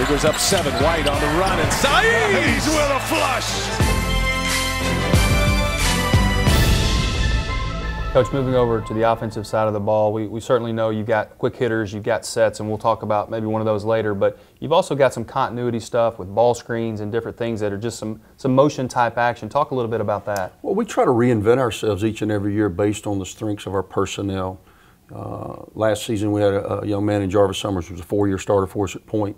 Cougars up 7. White on the run, and Saiz with a flush. Coach, moving over to the offensive side of the ball, we certainly know you've got quick hitters, you've got sets, and we'll talk about maybe one of those later, but you've also got some continuity stuff with ball screens and different things that are just some motion type action. Talk a little bit about that. Well, we try to reinvent ourselves each and every year based on the strengths of our personnel. Last season we had a young man in Jarvis Summers who was a 4-year starter for us at point.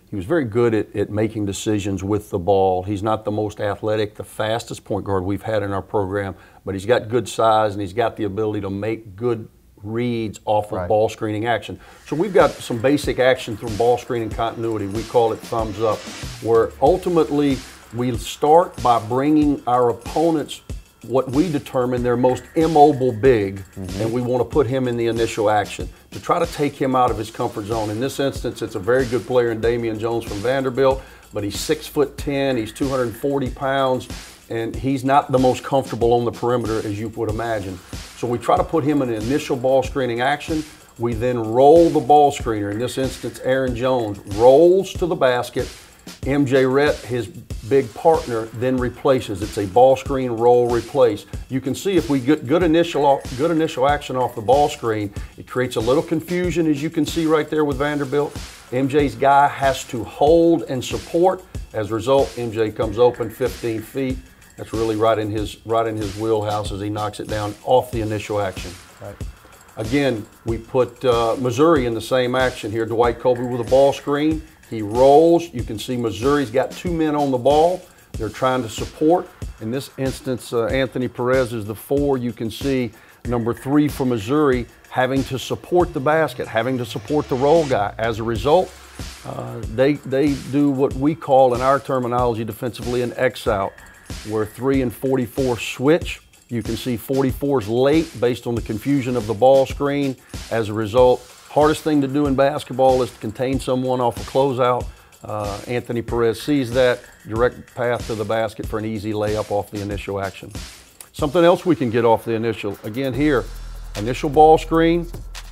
He was very good at making decisions with the ball. He's not the most athletic, the fastest point guard we've had in our program, but he's got good size and he's got the ability to make good reads off of ball screening action. So we've got some basic action through ball screening continuity. We call it thumbs up, where ultimately we start by bringing our opponents what we determine their most immobile big, and we want to put him in the initial action to try to take him out of his comfort zone. In this instance, it's a very good player in Damian Jones from Vanderbilt, but he's 6'10", he's 240 pounds, and he's not the most comfortable on the perimeter as you would imagine. So we try to put him in an initial ball screening action. We then roll the ball screener. In this instance, Aaron Jones rolls to the basket. MJ Rhett, his big partner, then replaces. It's a ball screen, roll, replace. You can see if we get good initial action off the ball screen, it creates a little confusion, as you can see right there with Vanderbilt. MJ's guy has to hold and support. As a result, MJ comes open 15 feet. That's really right in his wheelhouse as he knocks it down off the initial action. Right. Again, we put Missouri in the same action here. Dwight Coleby with a ball screen. He rolls. You can see Missouri's got 2 men on the ball. They're trying to support. In this instance, Anthony Perez is the 4. You can see number 3 for Missouri having to support the basket, having to support the roll guy. As a result, they do what we call in our terminology defensively an X-out, where 3 and 44 switch. You can see 44's late based on the confusion of the ball screen. As a result, hardest thing to do in basketball is to contain someone off a closeout. Anthony Perez sees that, direct path to the basket for an easy layup off the initial action. Something else we can get off the initial, again here, initial ball screen,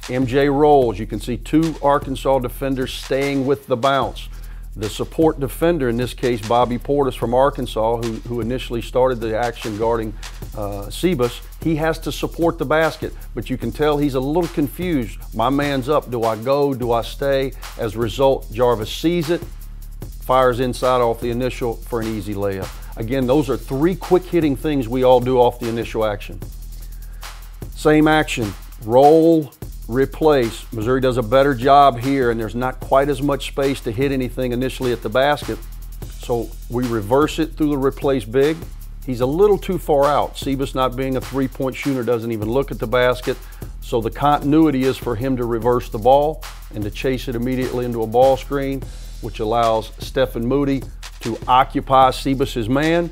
MJ rolls. You can see 2 Arkansas defenders staying with the bounce. The support defender, in this case Bobby Portis from Arkansas, who initially started the action guarding Sebas, he has to support the basket, but you can tell he's a little confused. My man's up, do I go, do I stay? As a result, Jarvis sees it, fires inside off the initial for an easy layup. Again, those are 3 quick hitting things we all do off the initial action. Same action, roll, replace. Missouri does a better job here, and there's not quite as much space to hit anything initially at the basket. So we reverse it through the replace big. He's a little too far out. Sebas, not being a 3-point shooter, doesn't even look at the basket. So the continuity is for him to reverse the ball and to chase it immediately into a ball screen, which allows Stephen Moody to occupy Sebas's man,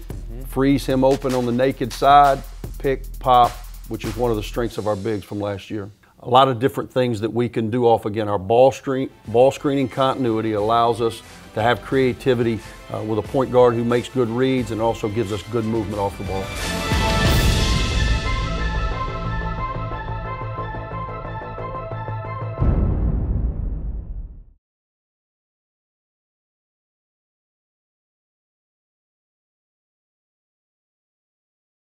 frees him open on the naked side, pick, pop, which is one of the strengths of our bigs from last year. A lot of different things that we can do off, again, our ball screening continuity allows us to have creativity with a point guard who makes good reads and also gives us good movement off the ball.